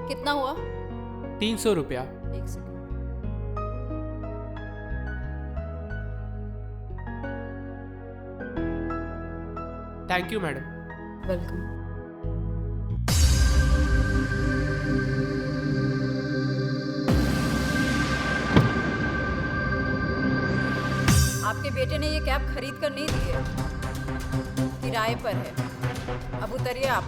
कितना हुआ? 300 रुपया। एक second. Thank you madam. Welcome. आपके बेटे ने ये कैब खरीद कर नहीं दी है, किराए पर है। अब उतरिए आप।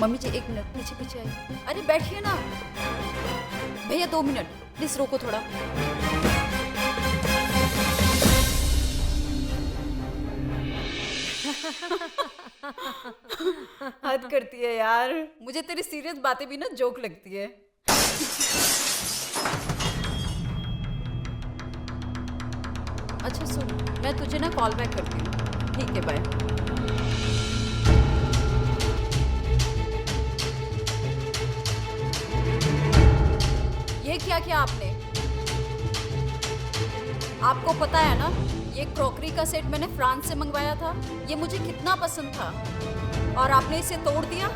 मम्मी जी 1 मिनट पीछे पीछे आइए। अरे बैठिए ना भैया, 2 मिनट प्लीज रोको थोड़ा। हद करती है यार, मुझे तेरी सीरियस बातें भी ना जोक लगती है। अच्छा सुन, मैं तुझे ना कॉल बैक करती हूँ। ठीक है, बाय। ये क्या किया आपने? आपको पता है ना, ये क्रॉकरी का सेट मैंने फ्रांस से मंगवाया था। ये मुझे कितना पसंद था और आपने इसे तोड़ दिया।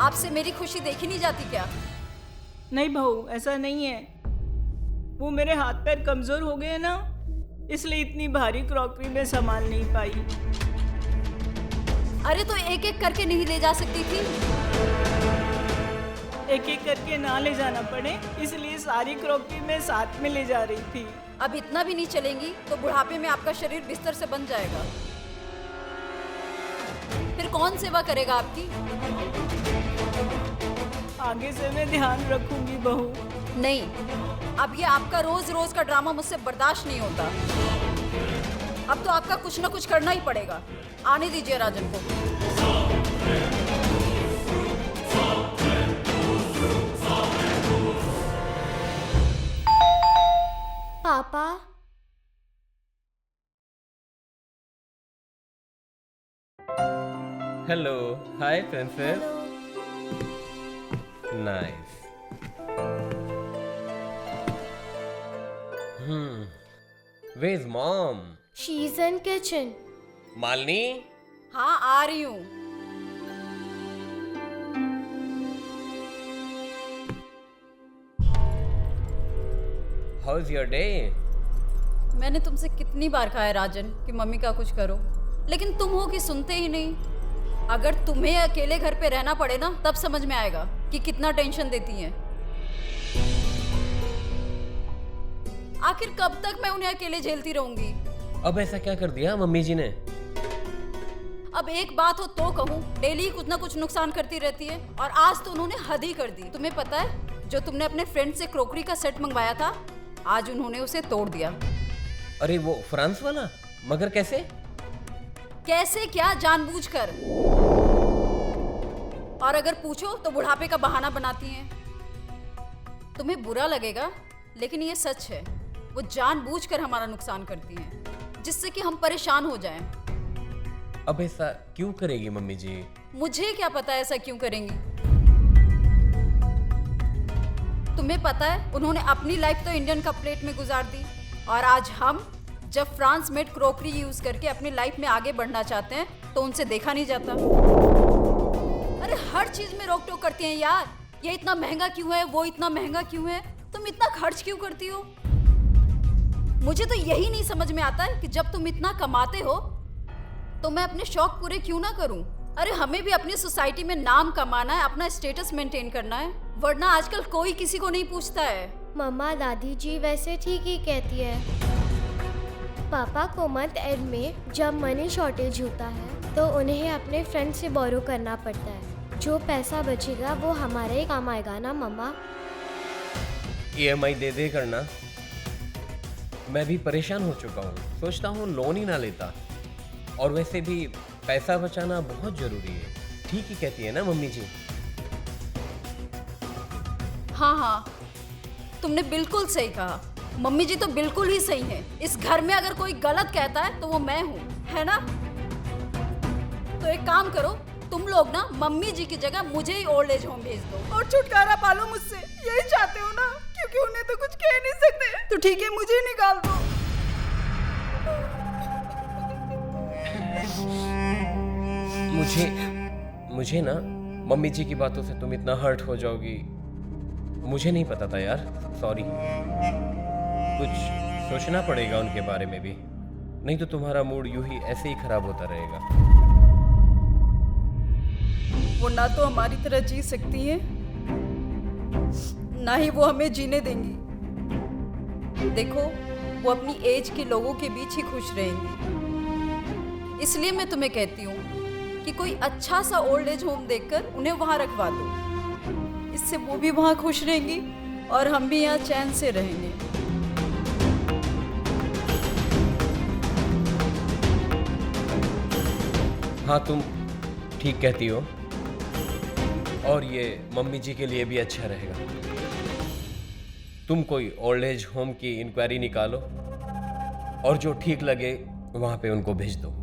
आपसे मेरी खुशी देखी नहीं जाती क्या? नहीं बहू, ऐसा नहीं है। वो मेरे हाथ पैर कमजोर हो गए ना, इसलिए इतनी भारी क्रॉकरी में संभाल नहीं पाई। अरे तो एक एक करके नहीं ले जा सकती थी? एक एक करके ना ले जाना पड़े, इसलिए सारी क्रॉकरी मैं साथ में ले जा रही थी। अब इतना भी नहीं चलेंगी तो बुढ़ापे में आपका शरीर बिस्तर से बन जाएगा। फिर कौन सेवा करेगा आपकी? आगे से मैं ध्यान रखूंगी बहू। नहीं, अब ये आपका रोज रोज का ड्रामा मुझसे बर्दाश्त नहीं होता। अब तो आपका कुछ ना कुछ करना ही पड़ेगा। आने दीजिए राजन को। पापा, hello, hi princess. Nice. Where is mom? she's in kitchen. Malini? हाँ, आ रही हूँ। How's your day? मैंने तुमसे कितनी बार कहा है राजन कि मम्मी का कुछ करो, लेकिन तुम हो कि सुनते ही नहीं। अगर तुम्हें अकेले घर पे रहना पड़े ना, तब समझ में आएगा कि कितना टेंशन देती हैं। आखिर कब तक मैं उन्हें अकेले झेलती रहूंगी? अब ऐसा क्या कर दिया मम्मी जी ने? अब एक बात हो तो कहूँ, डेली कुछ ना कुछ नुकसान करती रहती है और आज तो उन्होंने हद ही कर दी। तुम्हें पता है, जो तुमने अपने फ्रेंड से क्रॉकरी का सेट मंगवाया था, आज उन्होंने उसे तोड़ दिया। अरे वो फ्रांस वाला? मगर कैसे? कैसे क्या, जानबूझकर। और अगर पूछो तो बुढ़ापे का बहाना बनाती हैं। तुम्हें बुरा लगेगा, लेकिन ये सच है। वो जानबूझकर हमारा नुकसान करती हैं, जिससे कि हम परेशान हो जाएं। अब ऐसा क्यों करेगी मम्मी जी? मुझे क्या पता ऐसा क्यों करेंगी। तुम्हें पता है, उन्होंने अपनी लाइफ तो इंडियन कप प्लेट में गुजार दी, और आज हम जब फ्रांस मेड क्रॉकरी यूज करके अपनी लाइफ में आगे बढ़ना चाहते हैं तो उनसे देखा नहीं जाता। अरे हर चीज में रोक टोक करती हैं यार। ये इतना महंगा क्यों है, वो इतना महंगा क्यों है, तुम इतना खर्च क्यों करती हो? मुझे तो यही नहीं समझ में आता है कि जब तुम इतना कमाते हो तो मैं अपने शौक पूरे क्यों ना करूं। अरे हमें भी अपनी सोसाइटी में नाम कमाना है, अपना स्टेटस मेंटेन करना है, वरना आजकल कोई किसी को नहीं पूछता है। मम्मा, दादी जी वैसे ठीक ही कहती है। पापा को मंथ एंड में जब मनी शॉर्टेज होता है तो उन्हें अपने फ्रेंड से बोरो करना पड़ता है। जो पैसा बचेगा वो हमारे ही काम आएगा ना मम्मा। EMI दे दे करना। मैं भी परेशान हो चुका हूँ, सोचता हूँ लोन ही ना लेता। और वैसे भी पैसा बचाना बहुत जरूरी है। ठीक ही कहती है ना मम्मी जी? हाँ हाँ, तुमने बिल्कुल सही कहा। मम्मी जी तो बिल्कुल ही सही है। इस घर में अगर कोई गलत कहता है तो वो मैं हूँ, है ना? तो एक काम करो, तुम लोग ना मम्मी जी की जगह मुझे ही ओल्ड एज होम भेज दो और छुटकारा पालो मुझसे। यही चाहते हो ना? क्योंकि उन्हें तो कुछ कह नहीं सकते, तो ठीक है मुझे निकाल दो। मुझे ना मम्मी जी की बातों से तुम इतना हर्ट हो जाओगी, मुझे नहीं पता था यार, सॉरी। कुछ सोचना पड़ेगा उनके बारे में भी, नहीं तो तुम्हारा मूड यूं ही ऐसे ही खराब होता रहेगा। वो ना तो हमारी तरह जी सकती है, ना ही वो हमें जीने देंगी। देखो, वो अपनी एज के लोगों के बीच ही खुश रहेंगी। इसलिए मैं तुम्हें कहती हूँ कि कोई अच्छा सा ओल्ड एज होम देखकर उन्हें वहाँ रखवा दो। इससे वो भी वहाँ खुश रहेंगी और हम भी यहाँ चैन से रहेंगे। हाँ, तुम ठीक कहती हो, और ये मम्मी जी के लिए भी अच्छा रहेगा। तुम कोई ओल्ड एज होम की इंक्वायरी निकालो और जो ठीक लगे वहाँ पे उनको भेज दो।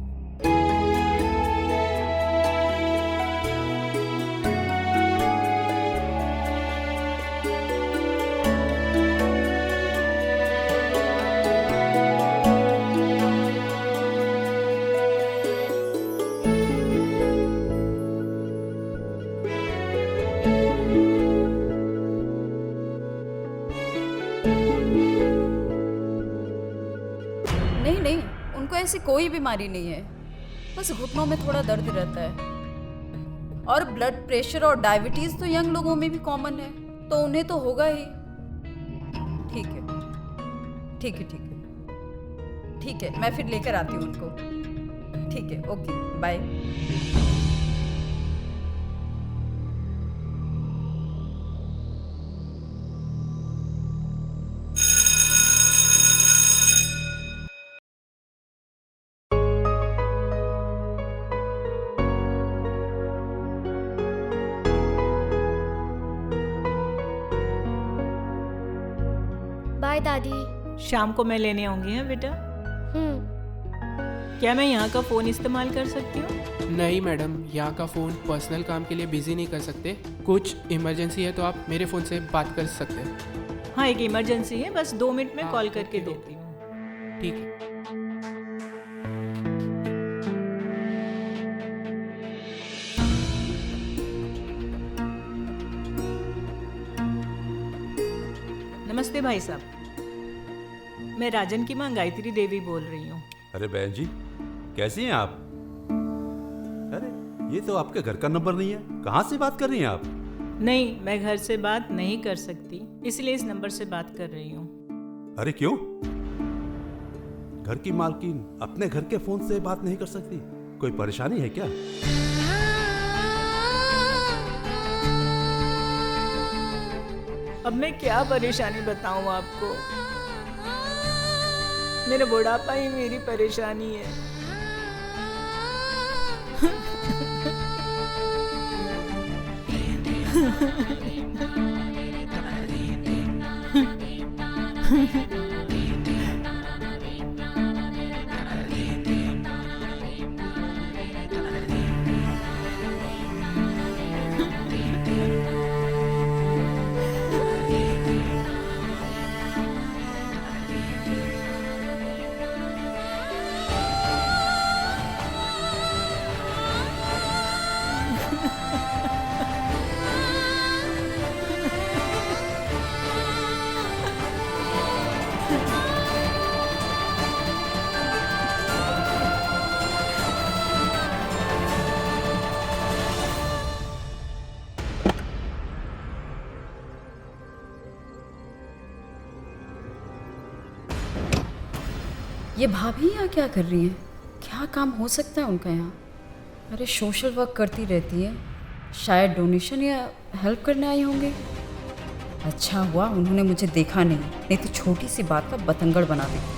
नहीं, उनको ऐसी कोई बीमारी नहीं है, बस घुटनों में थोड़ा दर्द रहता है। और ब्लड प्रेशर और डायबिटीज तो यंग लोगों में भी कॉमन है, तो उन्हें तो होगा ही। ठीक है, ठीक है, ठीक है, ठीक है, मैं फिर लेकर आती हूँ उनको। ठीक है, ओके, बाय। बाय दादी। शाम को मैं लेने आऊंगी, है बेटा? हम्म। क्या मैं यहाँ का फ़ोन इस्तेमाल कर सकती हूँ? नहीं मैडम, यहाँ का फ़ोन पर्सनल काम के लिए बिजी नहीं कर सकते। कुछ इमरजेंसी है तो आप मेरे फ़ोन से बात कर सकते हैं। हाँ, एक इमरजेंसी है, बस 2 मिनट में हाँ, कॉल करके ओके, देती हूँ। ठीक है। नमस्ते भाई साहब, मैं राजन की माँ गायत्री देवी बोल रही हूँ। अरे बहन जी, कैसी हैं आप? अरे ये तो आपके घर का नंबर नहीं है, कहाँ से बात कर रही हैं आप? नहीं, मैं घर से बात नहीं कर सकती, इसलिए इस नंबर से बात कर रही हूँ। अरे क्यों? घर की मालकिन अपने घर के फोन से बात नहीं कर सकती? कोई परेशानी है क्या? अब मैं क्या परेशानी बताऊँ आपको? मेरा बुढ़ापा ही मेरी परेशानी है। ये भाभी यहाँ क्या कर रही हैं? क्या काम हो सकता है उनका यहाँ? अरे सोशल वर्क करती रहती है, शायद डोनेशन या हेल्प करने आई होंगे। अच्छा हुआ उन्होंने मुझे देखा नहीं तो छोटी सी बात का बतंगड़ बना देती।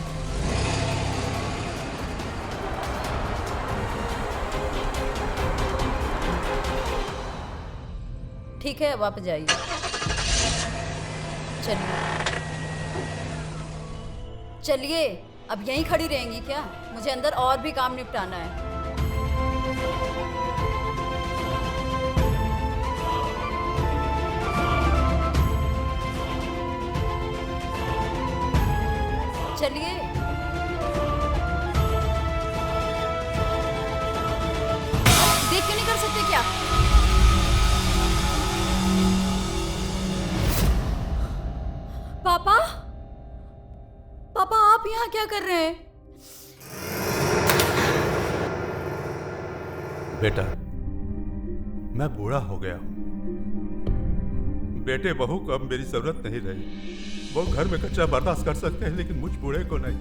ठीक है, अब आप जाइए। चलिए, अब यहीं खड़ी रहेंगी क्या? मुझे अंदर और भी काम निपटाना है। क्या कर रहे हैं? बेटा, मैं बूढ़ा हो गया हूं। बेटे बहू को अब मेरी जरूरत नहीं रही। वो घर में कच्चा बर्दाश्त कर सकते हैं, लेकिन मुझ बूढ़े को नहीं।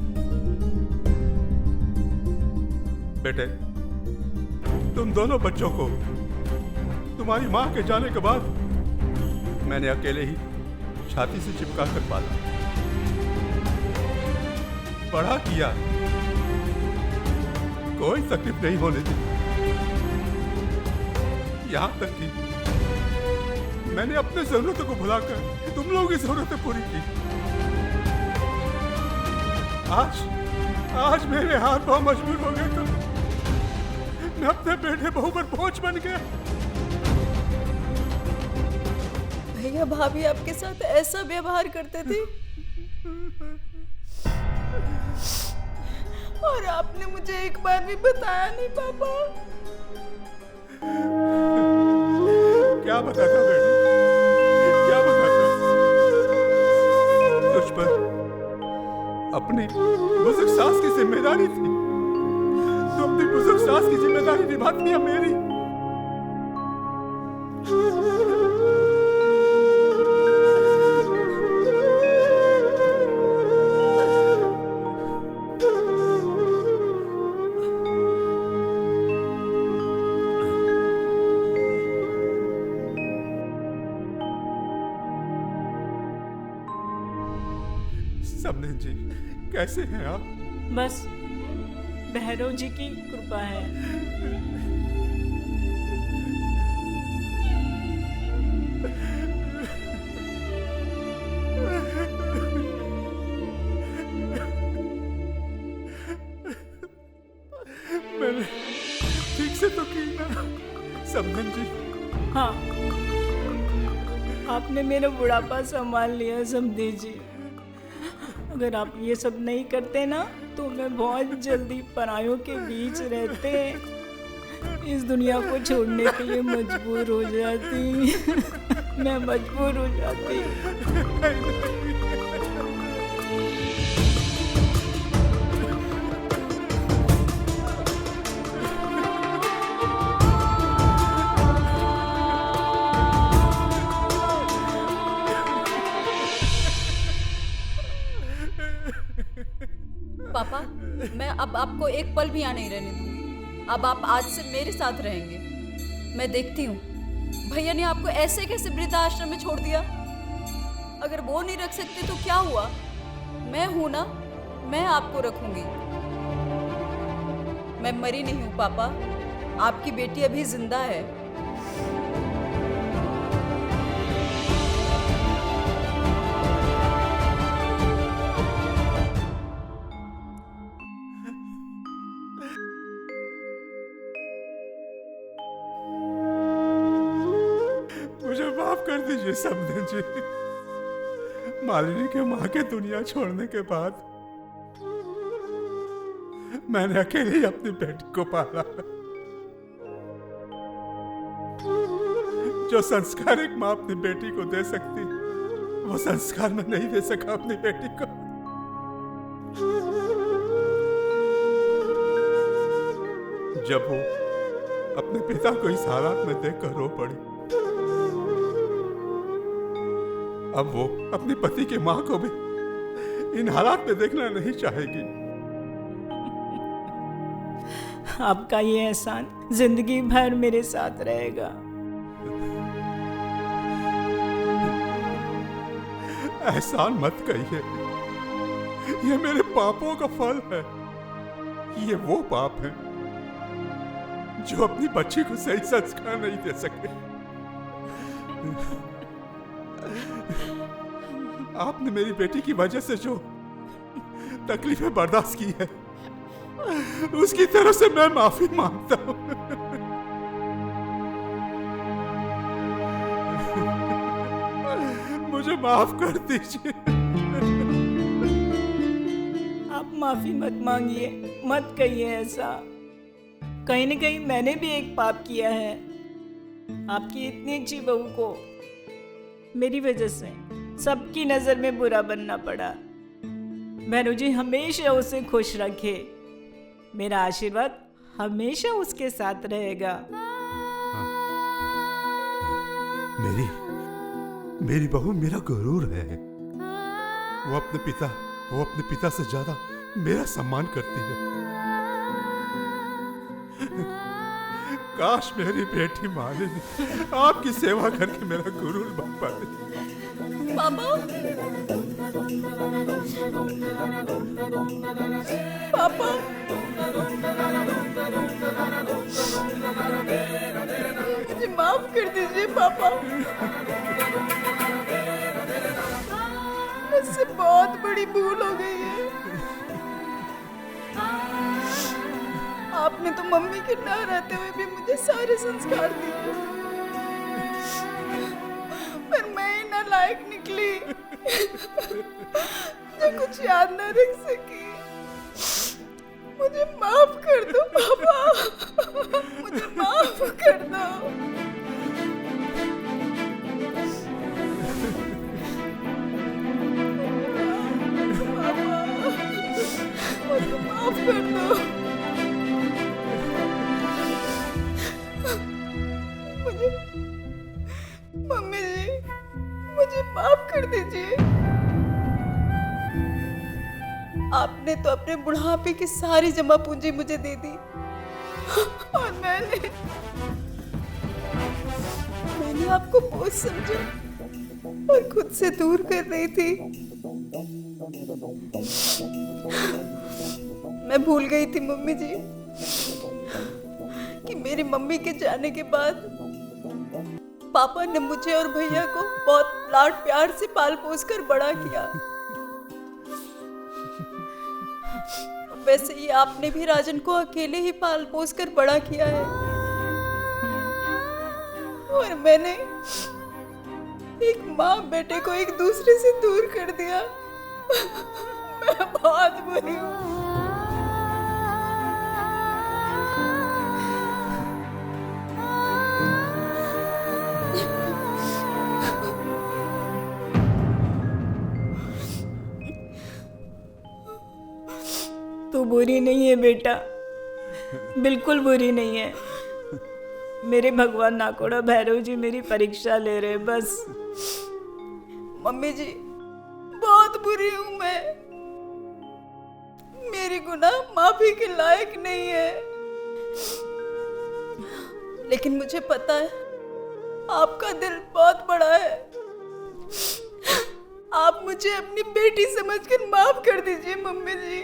बेटे, तुम दोनों बच्चों को तुम्हारी मां के जाने के बाद मैंने अकेले ही छाती से चिपका कर पाला, बड़ा किया, कोई तकलीफ नहीं होने दी। यहां तक कि मैंने अपने जरूरतों को भुलाकर तुम लोगों की जरूरतें पूरी की। आज मेरे हाथ पांव मजबूर हो गए तो मैं अपने बेटे बहू पर बोझ बन गया। भैया भाभी आपके साथ ऐसा व्यवहार करते थे और आपने मुझे एक बार भी बताया नहीं पापा। क्या बताता बेटी, क्या बताता? तुझ पर अपनी बुजुर्ग सास की जिम्मेदारी थी। तो अपनी बुजुर्ग सास की जिम्मेदारी निभाती है मेरी। समधन जी, कैसे हैं आप? बस भैरव जी की कृपा है। मैंने ठीक से तो की ना समधन जी? हाँ, आपने मेरा बुढ़ापा संभाल लिया समधी जी। अगर आप ये सब नहीं करते ना तो मैं बहुत जल्दी परायों के बीच रहते इस दुनिया को छोड़ने के लिए मजबूर हो जाती। मैं मजबूर हो जाती। पापा, मैं अब आपको एक पल भी यहाँ नहीं रहने दूंगी। अब आप आज से मेरे साथ रहेंगे। मैं देखती हूँ भैया ने आपको ऐसे कैसे वृद्धाश्रम में छोड़ दिया। अगर वो नहीं रख सकते तो क्या हुआ, मैं हूं ना, मैं आपको रखूंगी। मैं मरी नहीं हूँ पापा, आपकी बेटी अभी जिंदा है। मुझे माफ कर दीजिए समधन जी। मालिनी के मां के दुनिया छोड़ने के बाद मैंने अकेले ही अपनी बेटी को पाला। जो संस्कार एक मां अपनी बेटी को दे सकती, वो संस्कार मैं नहीं दे सका अपनी बेटी को। जब वो अपने पिता को इस हालात में देखकर रो पड़ी, अब वो अपने पति के मां को भी इन हालात में देखना नहीं चाहेगी। आपका ये एहसान जिंदगी भर मेरे साथ रहेगा। एहसान मत कहिए, ये मेरे पापों का फल है। ये वो पाप है जो अपनी बच्ची को सही संस्कार नहीं दे सके। आपने मेरी बेटी की वजह से जो तकलीफें बर्दाश्त की है, उसकी तरफ से मैं माफी मांगता हूं। मुझे माफ कर दीजिए। आप माफी मत मांगिए, मत कहिए ऐसा। कहीं न कहीं मैंने भी एक पाप किया है। आपकी इतनी अच्छी बहू को मेरी वजह से सबकी नजर में बुरा बनना पड़ा। भैरू जी हमेशा उसे खुश रखे। मेरा आशीर्वाद हमेशा उसके साथ रहेगा। मेरी बहू मेरा गुरूर है। वो अपने पिता से ज्यादा मेरा सम्मान करती है। काश मेरी बेटी मालिनी आपकी सेवा करके मेरा गुरूर बन पाती। पापा, पापा, मुझे माफ कर दीजिए पापा। मुझसे बहुत बड़ी भूल हो गई है। आपने तो मम्मी के ना रहते हुए भी मुझे सारे संस्कार दिए, पर मैं ही नालायक निकली जो कुछ याद ना रख सकी। मुझे माफ कर दो पापा, मुझे माफ कर दो। पापा, मुझे माफ कर दो। मम्मी जी, मुझे माफ कर दीजिए। आपने तो अपने बुढ़ापे की सारी जमा पूंजी मुझे दे दी और मैंने आपको बोझ समझा और खुद से दूर कर रही थी। मैं भूल गई थी मम्मी जी कि मेरी मम्मी के जाने के बाद पापा ने मुझे और भैया को बहुत लाड प्यार से पाल पोस कर बड़ा किया। वैसे ही आपने भी राजन को अकेले ही पाल पोस कर बड़ा किया है और मैंने एक माँ बेटे को एक दूसरे से दूर कर दिया। मैं बहुत बुरी हूँ। तू बुरी नहीं है बेटा, बिल्कुल बुरी नहीं है। मेरे भगवान नाकोड़ा भैरव जी मेरी परीक्षा ले रहे बस। मम्मी जी, बहुत बुरी हूं मैं। मेरी गुनाह माफी के लायक नहीं है, लेकिन मुझे पता है आपका दिल बहुत बड़ा है। आप मुझे अपनी बेटी समझकर माफ कर दीजिए मम्मी जी।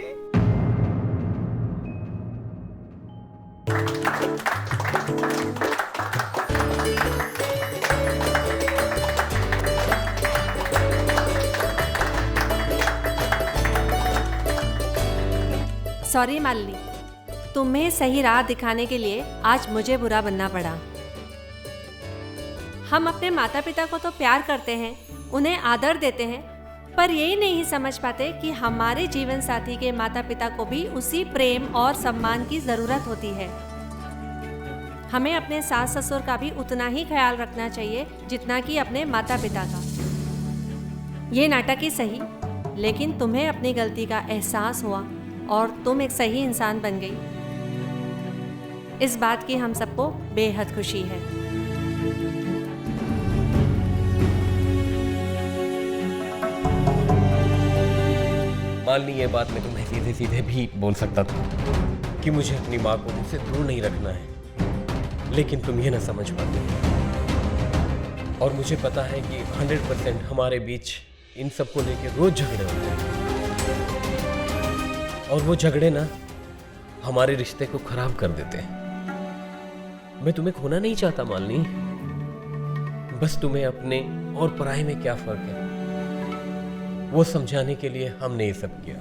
सॉरी मालिनी, तुम्हें सही राह दिखाने के लिए आज मुझे बुरा बनना पड़ा। हम अपने माता पिता को तो प्यार करते हैं, उन्हें आदर देते हैं, पर यही नहीं समझ पाते कि हमारे जीवन साथी के माता पिता को भी उसी प्रेम और सम्मान की ज़रूरत होती है। हमें अपने सास ससुर का भी उतना ही ख्याल रखना चाहिए जितना कि अपने माता पिता का। ये नाटक ही सही, लेकिन तुम्हें अपनी गलती का एहसास हुआ और तुम एक सही इंसान बन गई। इस बात की हम सबको बेहद खुशी है। मान ली ये बात मैं तुम्हें सीधे सीधे भी बोल सकता था कि मुझे अपनी माँ को मुझसे दूर नहीं रखना है, लेकिन तुम ये ना समझ पाते। और मुझे पता है कि 100% हमारे बीच इन सब को लेकर रोज झगड़े होते हैं, और वो झगड़े ना हमारे रिश्ते को खराब कर देते हैं। मैं तुम्हें खोना नहीं चाहता मालनी, बस तुम्हें अपने और पराये में क्या फर्क है वो समझाने के लिए हमने ये सब किया।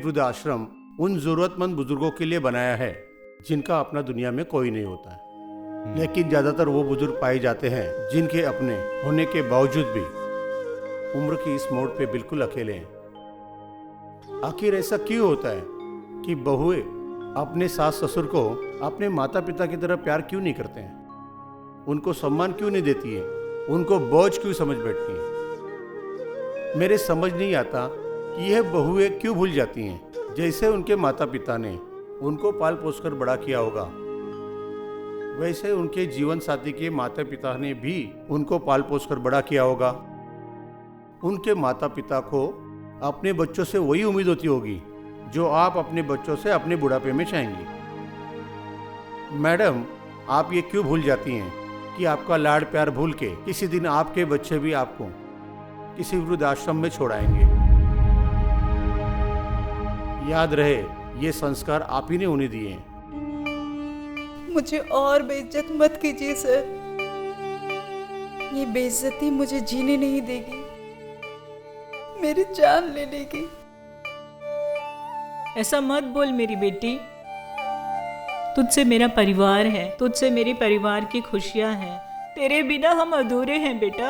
वृद्धाश्रम उन जरूरतमंद बुजुर्गों के लिए बनाया है जिनका अपना दुनिया में कोई नहीं होता है। लेकिन ज्यादातर वो बुजुर्ग पाए जाते हैं जिनके अपने होने के बावजूद भी उम्र की इस मोड़ पे बिल्कुल अकेले हैं। आखिर ऐसा क्यों होता है कि बहुएं अपने सास ससुर को अपने माता पिता की तरह प्यार क्यों नहीं करते हैं? उनको सम्मान क्यों नहीं देती है? उनको बोझ क्यों समझ बैठती हैं? मेरे समझ नहीं आता कि यह बहुएं क्यों भूल जाती हैं जैसे उनके माता पिता ने उनको पाल पोस कर बड़ा किया होगा, वैसे उनके जीवन साथी के माता पिता ने भी उनको पाल पोस कर बड़ा किया होगा। उनके माता पिता को अपने बच्चों से वही उम्मीद होती होगी जो आप अपने बच्चों से अपने बुढ़ापे में चाहेंगी। मैडम, आप ये क्यों भूल जाती हैं कि आपका लाड प्यार भूल के किसी दिन आपके बच्चे भी आपको किसी वृद्धाश्रम में छोड़ाएंगे। याद रहे, ये संस्कार आप ही ने उन्हें दिए हैं। मुझे और बेइज्जत मत कीजिए सर, ये बेइज्जती मुझे जीने नहीं देगी, मेरी जान ले लेगी। ऐसा मत बोल मेरी बेटी, तुझसे मेरा परिवार है, तुझसे मेरे परिवार की खुशियां हैं, तेरे बिना हम अधूरे हैं बेटा।